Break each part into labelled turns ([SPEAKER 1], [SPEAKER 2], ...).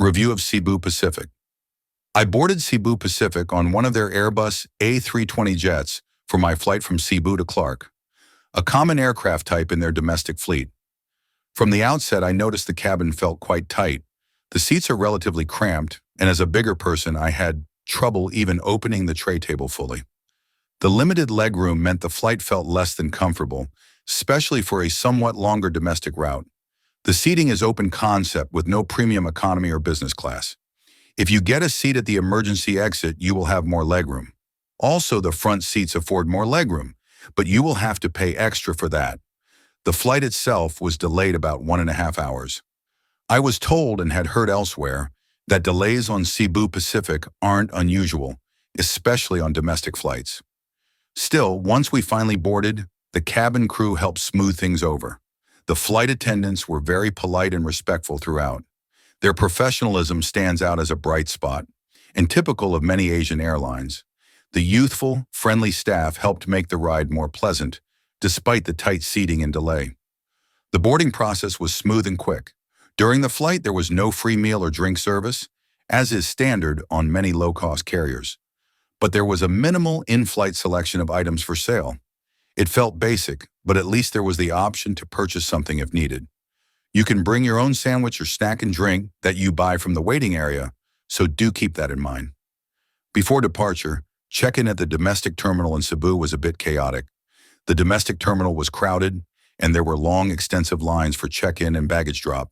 [SPEAKER 1] Review of Cebu Pacific. I boarded Cebu Pacific on one of their Airbus A320 jets for my flight from Cebu to Clark, a common aircraft type in their domestic fleet. From the outset, I noticed the cabin felt quite tight. The seats are relatively cramped, and as a bigger person, I had trouble even opening the tray table fully. The limited legroom meant the flight felt less than comfortable, especially for a somewhat longer domestic route. The seating is open concept with no premium economy or business class. If you get a seat at the emergency exit, you will have more legroom. Also, the front seats afford more legroom, but you will have to pay extra for that. The flight itself was delayed about 1.5 hours. I was told and had heard elsewhere that delays on Cebu Pacific aren't unusual, especially on domestic flights. Still, once we finally boarded, the cabin crew helped smooth things over. The flight attendants were very polite and respectful throughout. Their professionalism stands out as a bright spot, and typical of many Asian airlines. The youthful, friendly staff helped make the ride more pleasant, despite the tight seating and delay. The boarding process was smooth and quick. During the flight, there was no free meal or drink service, as is standard on many low-cost carriers. But there was a minimal in-flight selection of items for sale. It felt basic, but at least there was the option to purchase something if needed. You can bring your own sandwich or snack and drink that you buy from the waiting area, so do keep that in mind. Before departure, check-in at the domestic terminal in Cebu was a bit chaotic. The domestic terminal was crowded, and there were long, extensive lines for check-in and baggage drop.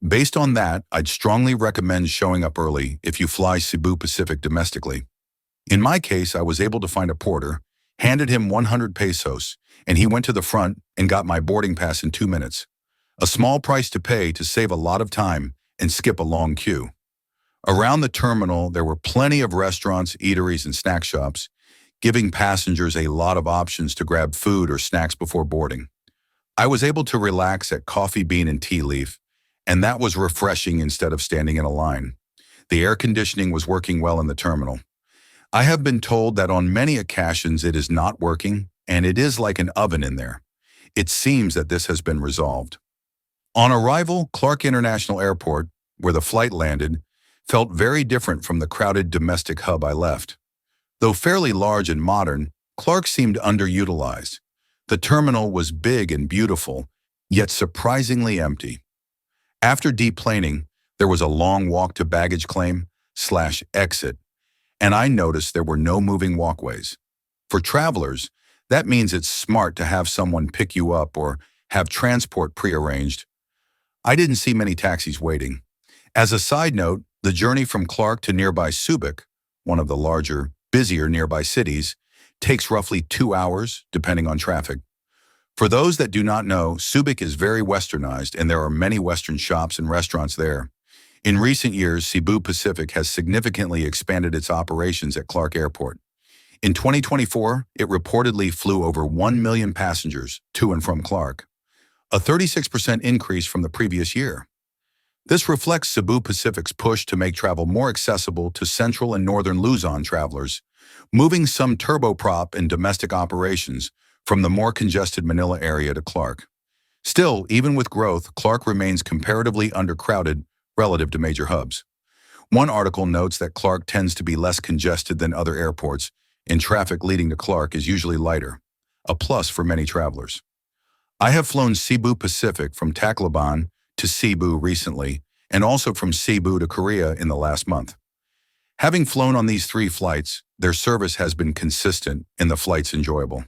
[SPEAKER 1] Based on that, I'd strongly recommend showing up early if you fly Cebu Pacific domestically. In my case, I was able to find a porter, handed him 100 pesos, and he went to the front and got my boarding pass in 2 minutes. A small price to pay to save a lot of time and skip a long queue. Around the terminal, there were plenty of restaurants, eateries, and snack shops, giving passengers a lot of options to grab food or snacks before boarding. I was able to relax at Coffee Bean and Tea Leaf, and that was refreshing instead of standing in a line. The air conditioning was working well in the terminal. I have been told that on many occasions it is not working, and it is like an oven in there. It seems that this has been resolved. On arrival, Clark International Airport, where the flight landed, felt very different from the crowded domestic hub I left. Though fairly large and modern, Clark seemed underutilized. The terminal was big and beautiful, yet surprisingly empty. After deplaning, there was a long walk to baggage claim/exit, and I noticed there were no moving walkways. For travelers, that means it's smart to have someone pick you up or have transport prearranged. I didn't see many taxis waiting. As a side note, the journey from Clark to nearby Subic, one of the larger, busier nearby cities, takes roughly 2 hours, depending on traffic. For those that do not know, Subic is very westernized, and there are many Western shops and restaurants there. In recent years, Cebu Pacific has significantly expanded its operations at Clark Airport. In 2024, it reportedly flew over 1 million passengers to and from Clark, a 36% increase from the previous year. This reflects Cebu Pacific's push to make travel more accessible to central and northern Luzon travelers, moving some turboprop and domestic operations from the more congested Manila area to Clark. Still, even with growth, Clark remains comparatively undercrowded relative to major hubs. One article notes that Clark tends to be less congested than other airports, and traffic leading to Clark is usually lighter, a plus for many travelers. I have flown Cebu Pacific from Tacloban to Cebu recently, and also from Cebu to Korea in the last month. Having flown on these 3 flights, their service has been consistent and the flights enjoyable.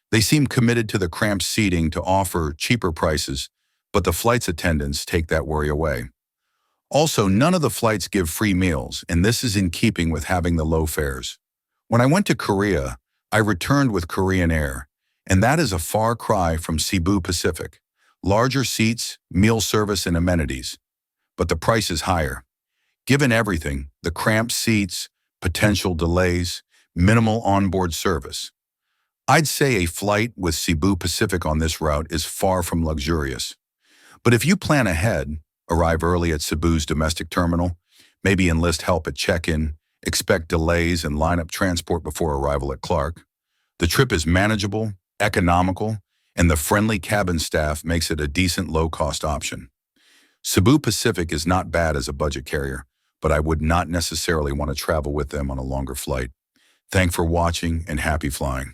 [SPEAKER 1] They seem committed to the cramped seating to offer cheaper prices, but the flight's attendants take that worry away. Also, none of the flights give free meals, and this is in keeping with having the low fares. When I went to Korea, I returned with Korean Air, and that is a far cry from Cebu Pacific. Larger seats, meal service, and amenities. But the price is higher. Given everything, the cramped seats, potential delays, minimal onboard service, I'd say a flight with Cebu Pacific on this route is far from luxurious. But if you plan ahead, arrive early at Cebu's domestic terminal, maybe enlist help at check-in, expect delays and line up transport before arrival at Clark, the trip is manageable, economical, and the friendly cabin staff makes it a decent low-cost option. Cebu Pacific is not bad as a budget carrier, but I would not necessarily want to travel with them on a longer flight. Thanks for watching and happy flying.